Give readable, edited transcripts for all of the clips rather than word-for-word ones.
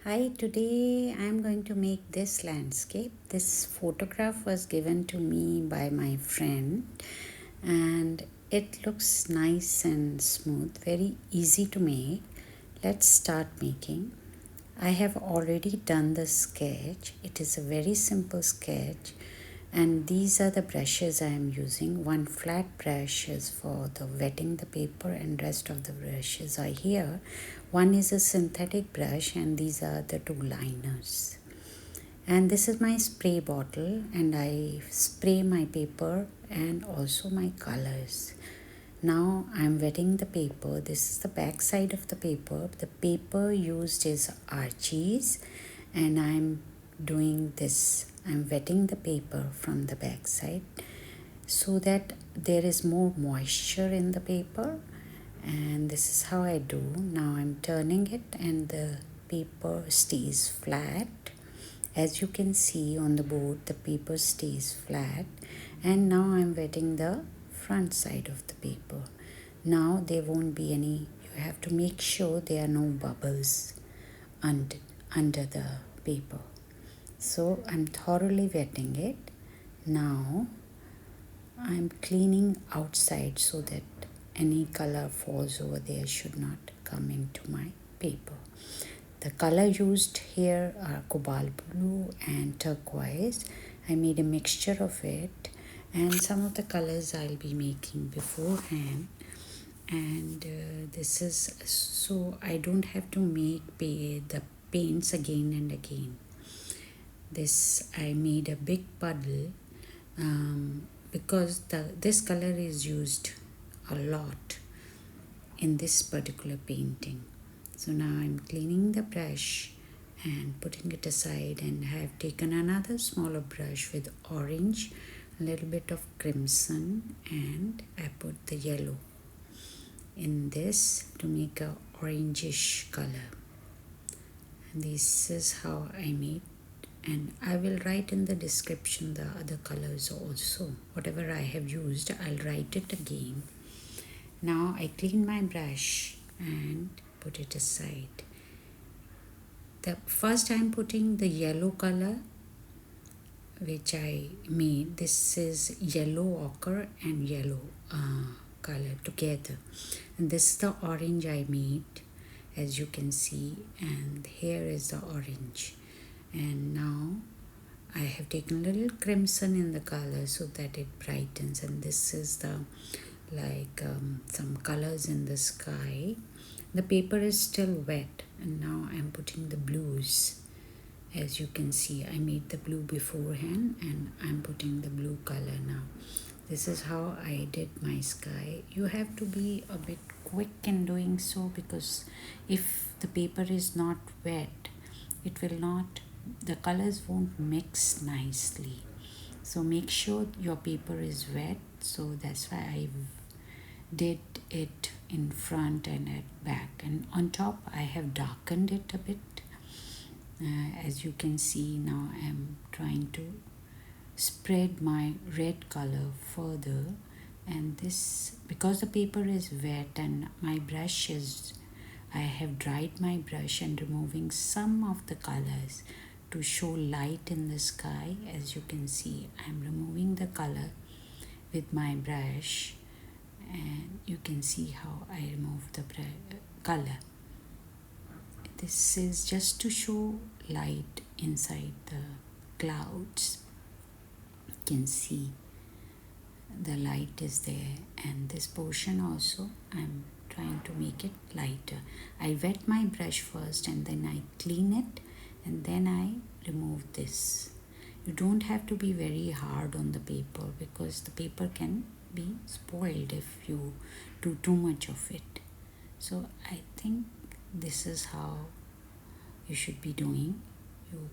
Hi, today I'm going to make this landscape. This photograph was given to me by my friend and it looks nice and smooth, very easy to make. Let's start making. I have already done the sketch. It is a very simple sketch and these are the brushes I am using. One flat brush is for the wetting the paper and rest of the brushes are here. One is a synthetic brush and these are the two liners. And this is my spray bottle and I spray my paper and also my colors. Now I'm wetting the paper. This is the back side of the paper. The paper used is Archie's and I'm doing this. I'm wetting the paper from the back side so that there is more moisture in the paper, and this is how I do. Now I'm turning it and the paper stays flat. As you can see on the board, the paper stays flat, and now I'm wetting the front side of the paper. Now there won't be any, you have to make sure there are no bubbles under the paper. So I'm thoroughly wetting it. Now I'm cleaning outside so that any color falls over there should not come into my paper. The color used here are cobalt blue and turquoise. I made a mixture of it, and some of the colors I'll be making beforehand. And this is so I don't have to make the paints again and again. This I made a big puddle because this color is used a lot in this particular painting. So now I'm cleaning the brush and putting it aside, and I have taken another smaller brush with orange, a little bit of crimson, and I put the yellow in this to make a orangish color. And this is how I made, and I will write in the description the other colors also. Whatever I have used, I'll write it again. Now I clean my brush and put it aside. The first I'm putting the yellow color which I made. This is yellow ochre and yellow color together, and this is the orange I made, as you can see, and here is the orange. And now I have taken a little crimson in the color so that it brightens, and this is the some colors in the sky. The paper is still wet, and now I'm putting the blues. As you can see, I made the blue beforehand and I'm putting the blue color now. This is how I did my sky. You have to be a bit quick in doing so, because if the paper is not wet, it will not, the colors won't mix nicely. So make sure your paper is wet. So that's why I did it in front and at back, and on top I have darkened it a bit. As you can see, now I am trying to spread my red color further, and this, because the paper is wet and my brush is, I have dried my brush and removing some of the colors to show light in the sky. As you can see, I am removing the color with my brush, and you can see how I remove the color. This is just to show light inside the clouds. You can see the light is there, and this portion also I'm trying to make it lighter. I wet my brush first and then I clean it, and then I remove this. You don't have to be very hard on the paper, because the paper can be spoiled if you do too much of it. So I think this is how you should be doing. You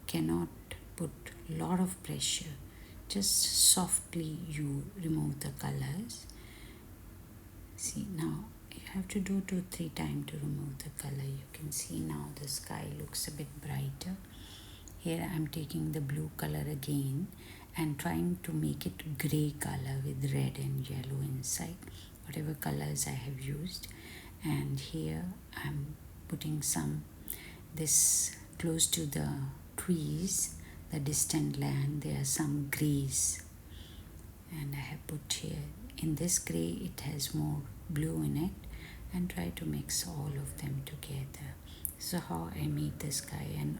cannot put a lot of pressure. Just softly you remove the colors. See, now you have to do 2-3 times to remove the color. You can see now the sky looks a bit brighter. Here I am taking the blue color again and trying to make it gray color with red and yellow inside, whatever colors I have used. And here I am putting some this close to the trees, the distant land, there are some greys, and I have put here. In this gray, it has more blue in it, and try to mix all of them together. So how I made the sky, and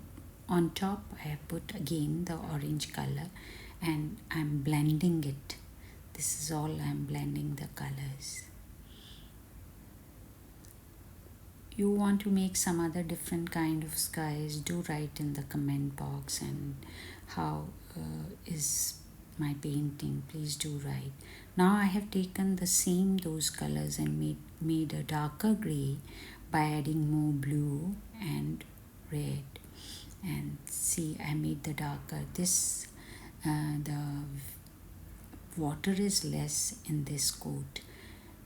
on top I have put again the orange color, and I'm blending it. This is all I'm blending the colors. You want to make some other different kind of skies, do write in the comment box, and how is my painting, please do write. Now I have taken the same those colors and made a darker gray by adding more blue and red. And see, I made the darker. This the water is less in this coat.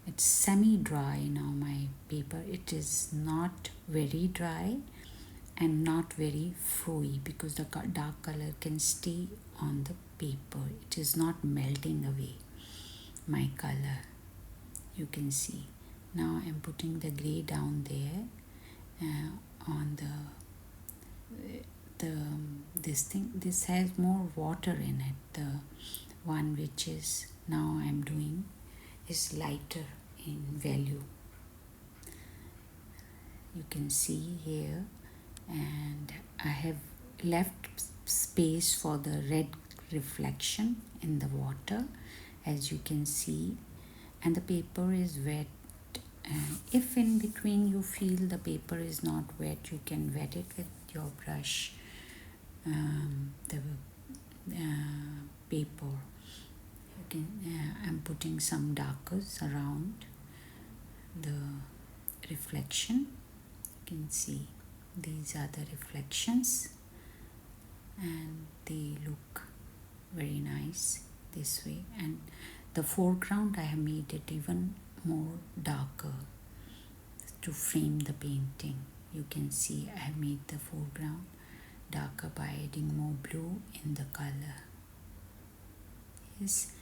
It's semi-dry now, my paper. It is not very dry and not very frozy, because the dark color can stay on the paper. It is not melting away, my color. You can see. Now I'm putting the gray down there on this thing. This has more water in it. The one which is now I'm doing is lighter in value. You can see here, and I have left space for the red reflection in the water, as you can see, and the paper is wet. If in between you feel the paper is not wet, you can wet it with your brush, the paper. I'm putting some darkers around the reflection. You can see these are the reflections, and they look very nice this way. And the foreground, I have made it even more darker to frame the painting. You can see I have made the foreground darker by adding more blue in the color. Yes.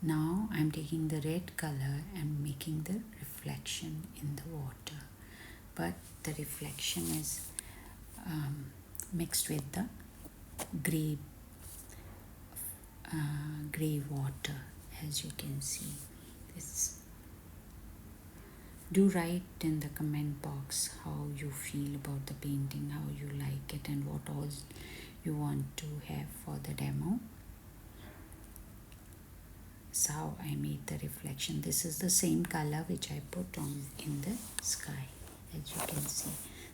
Now I'm taking the red color and making the reflection in the water, but the reflection is mixed with the gray water, as you can see. Do write in the comment box how you feel about the painting, how you like it, and what all you want to have for the demo. That's how I made the reflection. This is the same color which I put on in the sky. As you can see,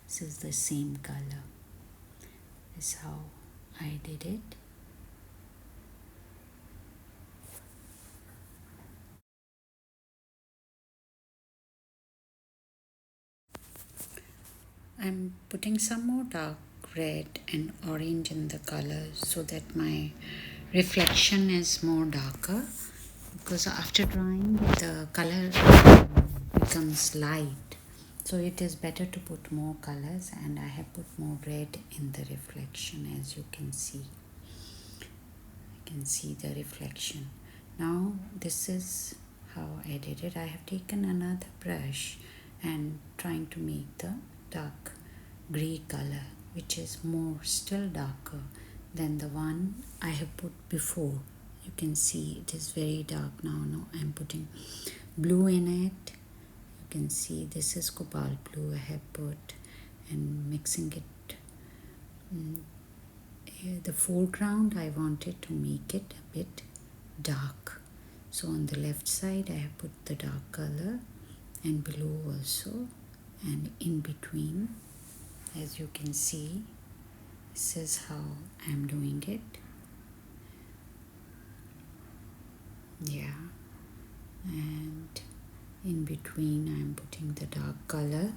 this is the same color. This is how I did it. I'm putting some more dark red and orange in the color so that my reflection is more darker, because after drying the color becomes light, so it is better to put more colors, and I have put more red in the reflection. As you can see, I can see the reflection. Now this is how I did it. I have taken another brush and trying to make the dark gray color, which is more still darker than the one I have put before. You can see it is very dark now. Now I'm putting blue in it. You can see this is cobalt blue I have put, and mixing it. The foreground I wanted to make it a bit dark, so on the left side I have put the dark color, and below also, and in between, as you can see, this is how I'm doing it. Yeah, and in between I'm putting the dark color.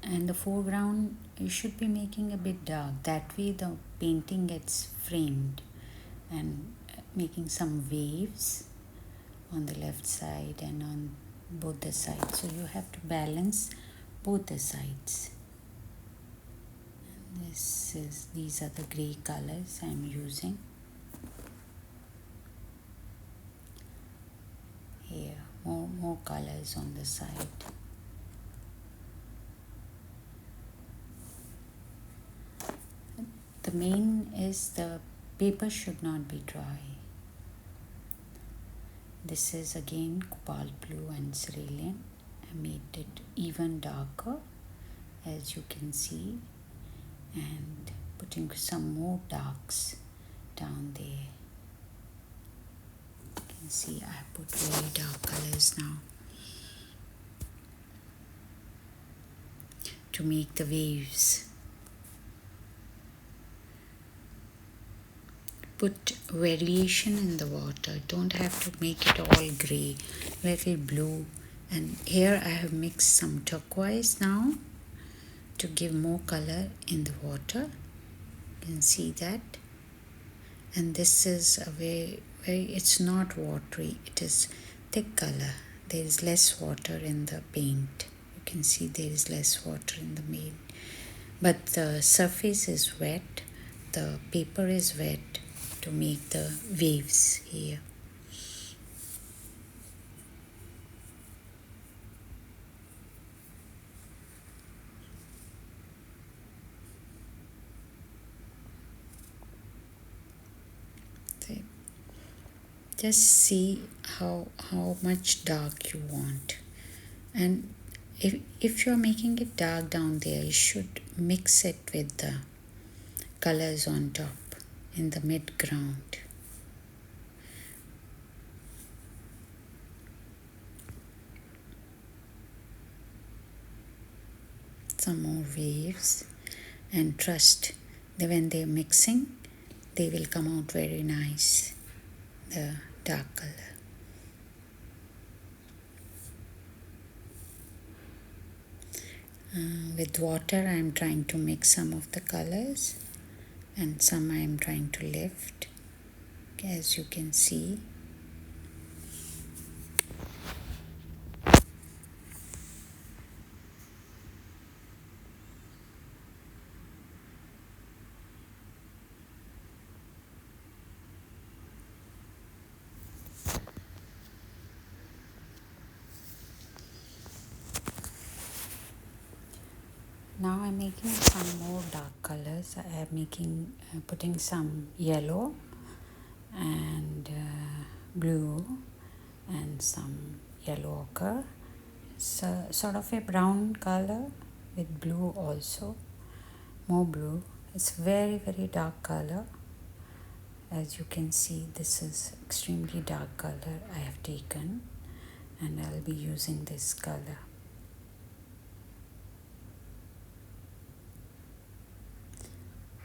And the foreground you should be making a bit dark, that way the painting gets framed, and making some waves on the left side and on both the sides, so you have to balance both the sides. And these are the gray colors I'm using here. more colors on the side. The main is the paper should not be dry. This is again cobalt blue and cerulean. I made it even darker, as you can see, and putting some more darks down there. You can see I put very dark colors now to make the waves. Put variation in the water. Don't have to make it all gray, little blue. And here I have mixed some turquoise now to give more color in the water. You can see that. And this is a very, it's not watery, it is thick color. There is less water in the paint. You can see there is less water in the paint. But the surface is wet, the paper is wet to make the waves here. Just see how much dark you want. And if you're making it dark down there, you should mix it with the colors on top in the mid ground. Some more waves, and trust that when they're mixing, they will come out very nice, the dark color. With water I am trying to mix some of the colors, and some I am trying to lift, as you can see. Now I'm making some more dark colors. I am putting some yellow and blue and some yellow ochre. It's sort of a brown color with blue also, more blue. It's very dark color. As you can see, this is extremely dark color I have taken, and I'll be using this color.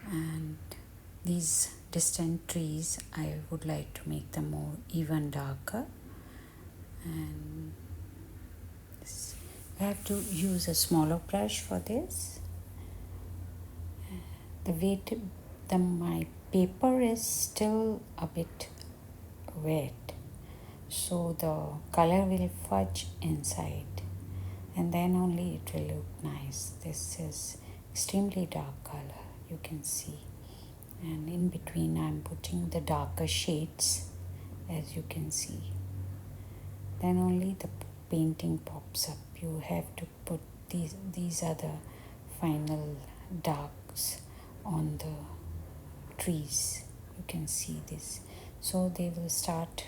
And these distant trees, I would like to make them more even darker, and I have to use a smaller brush for this. My paper is still a bit wet, so the color will fudge inside, and then only it will look nice. This is extremely dark color, you can see, and in between I'm putting the darker shades, as you can see. Then only the painting pops up. You have to put these are the final darks on the trees. You can see this, so they will start,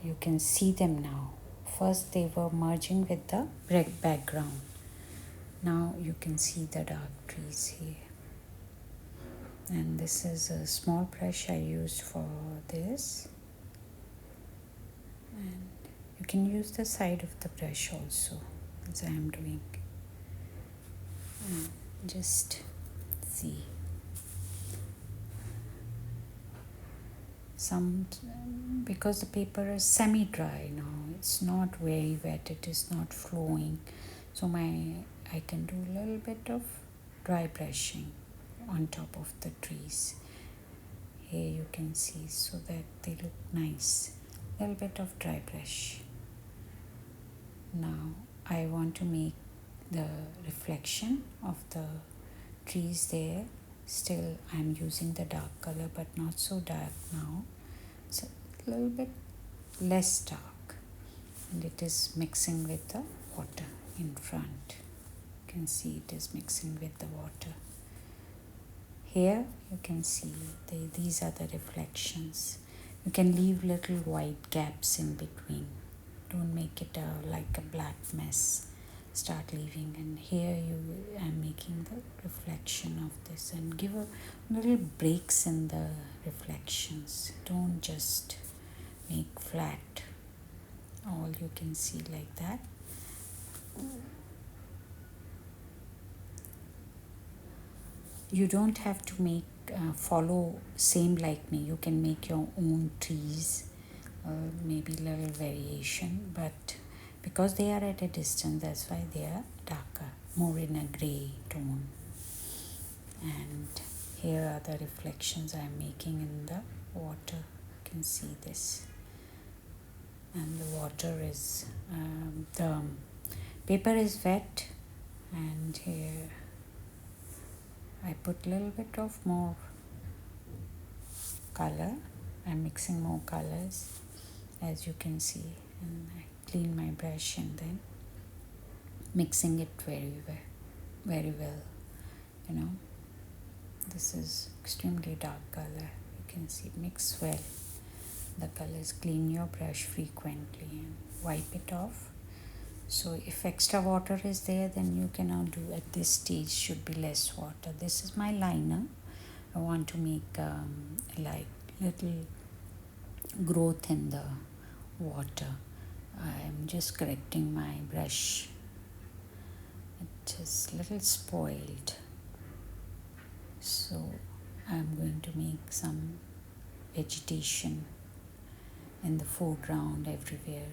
you can see them now. First they were merging with the red background. Now you can see the dark trees here. And this is a small brush I used for this, and you can use the side of the brush also, as I am doing. And just see, because the paper is semi-dry now, it's not very wet, it is not flowing, so I can do a little bit of dry brushing on top of the trees. Here you can see, so that they look nice. A little bit of dry brush. Now I want to make the reflection of the trees there. Still I'm using the dark color, but not so dark now. It's a little bit less dark. and it is mixing with the water in front. You can see it is mixing with the water. Here you can see these are the reflections. You can leave little white gaps in between. Don't make it like a black mess. Start leaving, and here you am making the reflection of this, and give a little breaks in the reflections. Don't just make flat all you can see like that. You don't have to make follow same like me. You can make your own trees, maybe little variation, but because they are at a distance, that's why they are darker, more in a gray tone. And here are the reflections I am making in the water. You can see this, and the water is the paper is wet, and here I put a little bit of more color. I'm mixing more colors, as you can see, and I clean my brush and then mixing it very well. You know, this is extremely dark color. You can see mix well the colors. Clean your brush frequently and wipe it off. So if extra water is there, then you cannot do at this stage. Should be less water. This is my liner. I want to make like little growth in the water. I am just correcting my brush. It is little spoiled, so I am going to make some vegetation in the foreground everywhere.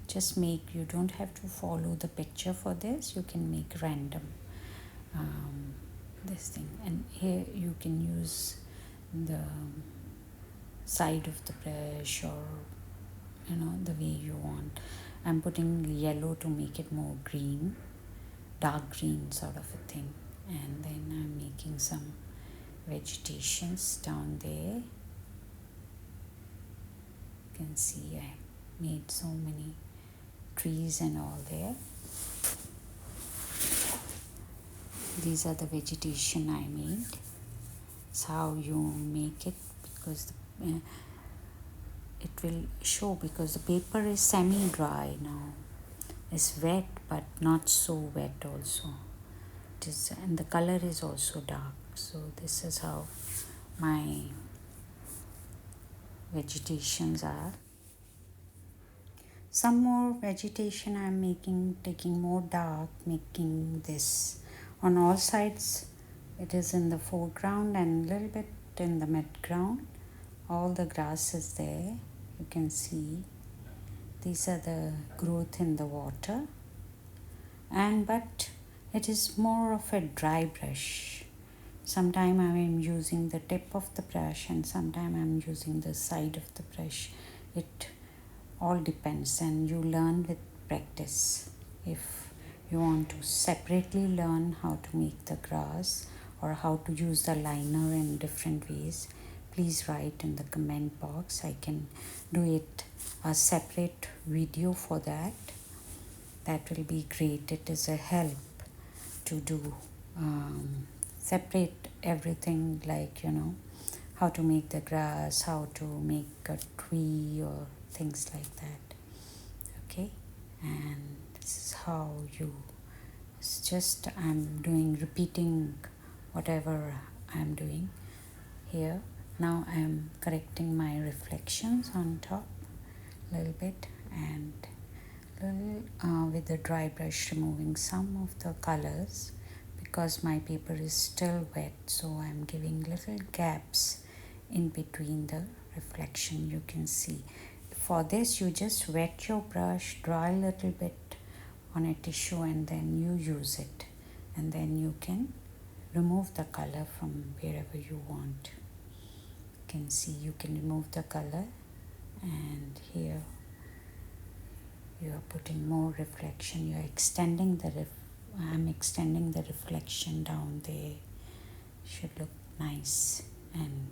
Just make, you don't have to follow the picture for this. You can make random this thing, and here you can use the side of the brush, or the way you want. I'm putting yellow to make it more green, dark green sort of a thing, and then I'm making some vegetations down there. You can see I made so many trees and all there. These are the vegetation I made. It's how you make it, because it will show, because the paper is semi-dry now. It's wet, but not so wet also. It is, and the color is also dark. So this is how my vegetations are. Some more vegetation I'm making, taking more dark, making this on all sides. It is in the foreground and a little bit in the midground. All the grass is there. You can see these are the growth in the water, but it is more of a dry brush. Sometime I am using the tip of the brush, and sometime I am using the side of the brush. It all depends, and you learn with practice. If you want to separately learn how to make the grass or how to use the liner in different ways, please write in the comment box. I can do it a separate video for that. That will be great. It is a help to do separate everything, like how to make the grass, how to make a tree, or things like that. Okay, and this is how it's just I'm repeating whatever I'm doing here. Now I'm correcting my reflections on top a little bit, and with the dry brush removing some of the colors, because my paper is still wet, so I'm giving little gaps in between the reflection. You can see, for this you just wet your brush, draw a little bit on a tissue, and then you use it, and then you can remove the color from wherever you want. You can see you can remove the color, and here you are putting more reflection. You are extending I'm extending the reflection down there. Should look nice and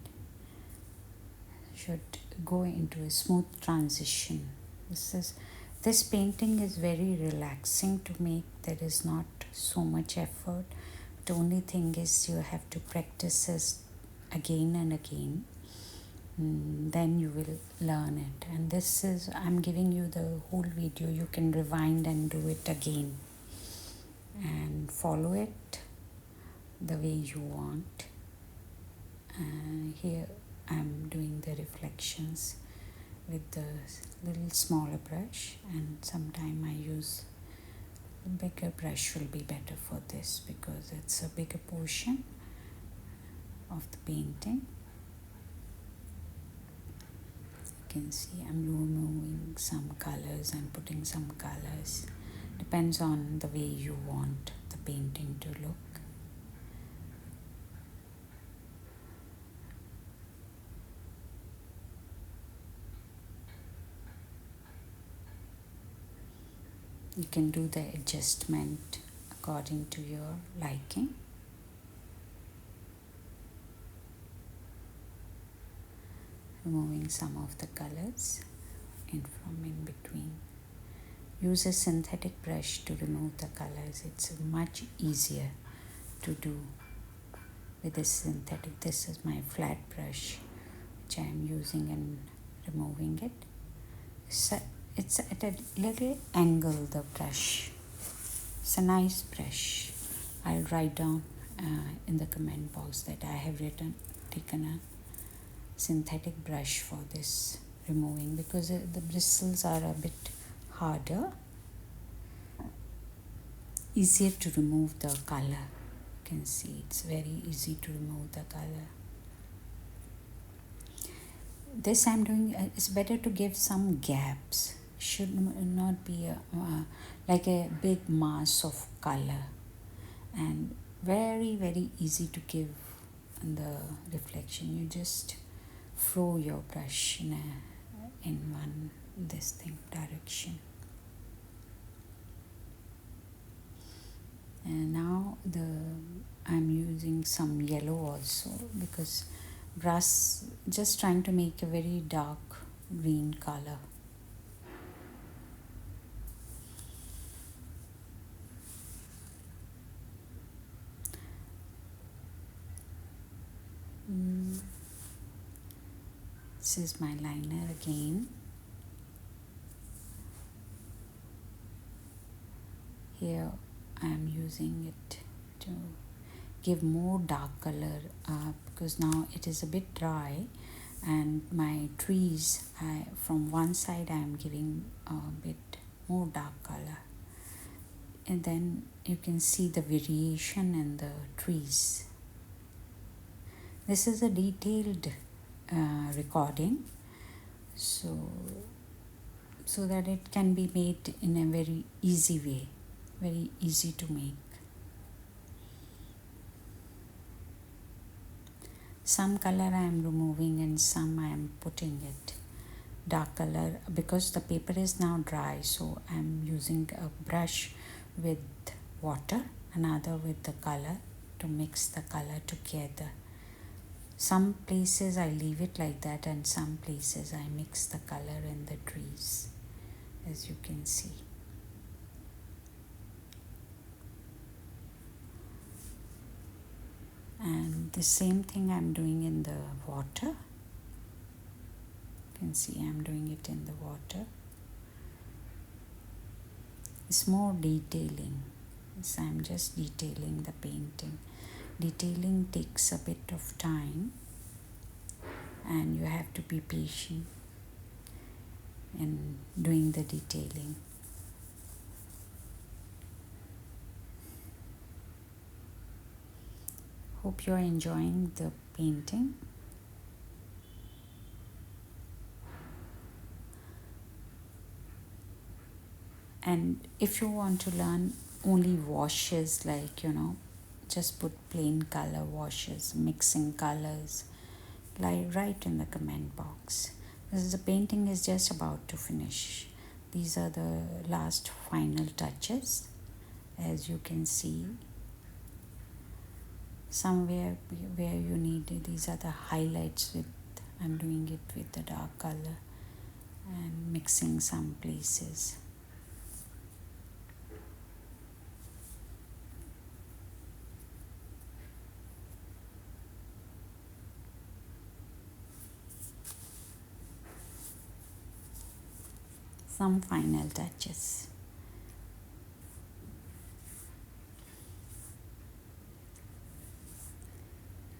should go into a smooth transition. This is This painting is very relaxing to make. There is not so much effort. The only thing is you have to practice this again and again. Then you will learn it. And this is, I'm giving you the whole video. You can rewind and do it again and follow it the way you want. Here I'm doing the reflections with the little smaller brush, and sometime I use a bigger brush will be better for this because it's a bigger portion of the painting. You can see I'm removing some colors and putting some colors. Depends on the way you want the painting to look. You can do the adjustment according to your liking. Removing some of the colors from in between. Use a synthetic brush to remove the colors. It's much easier to do with a synthetic. This is my flat brush which I am using and removing it. So it's at a little angle, the brush. It's a nice brush. I'll write down in the comment box that I have taken a synthetic brush for this removing because the bristles are a bit harder. Easier to remove the color. You can see it's very easy to remove the color. This I'm doing, it's better to give some gaps. Should not be like a big mass of color, and very very easy to give the reflection. You just throw your brush in one this thing direction. And now I'm using some yellow also because brass, just trying to make a very dark green color. This is my liner again. Here I am using it to give more dark color because now it is a bit dry, and my trees, from one side I am giving a bit more dark color, and then you can see the variation in the trees. This is a detailed recording, so that it can be made in a very easy way, very easy to make. Some color I am removing and some I am putting it dark color because the paper is now dry, so I am using a brush with water, another with the color to mix the color together. Some places I leave it like that, and some places I mix the color in the trees, as you can see. And the same thing I'm doing in the water. You can see I'm doing it in the water. It's more detailing. So I'm just detailing the painting. Detailing takes a bit of time, and you have to be patient in doing the detailing. Hope you're enjoying the painting. And if you want to learn only washes, like just put plain color washes, mixing colors, like write in the comment box. The painting is just about to finish. These are the last final touches, as you can see. Somewhere where you need it, these are the highlights I'm doing it with the dark color and mixing some places. some final touches.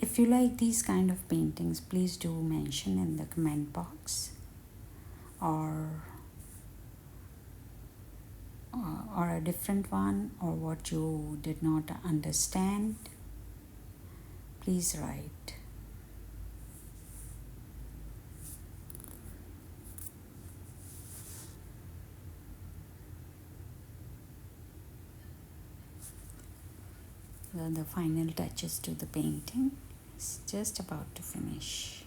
If you like these kind of paintings, please do mention in the comment box, or a different one, or what you did not understand, please write. The final touches to the painting is just about to finish.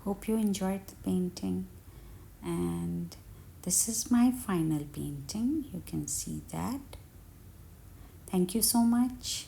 Hope you enjoyed the painting, and this is my final painting. You can see that. Thank you so much.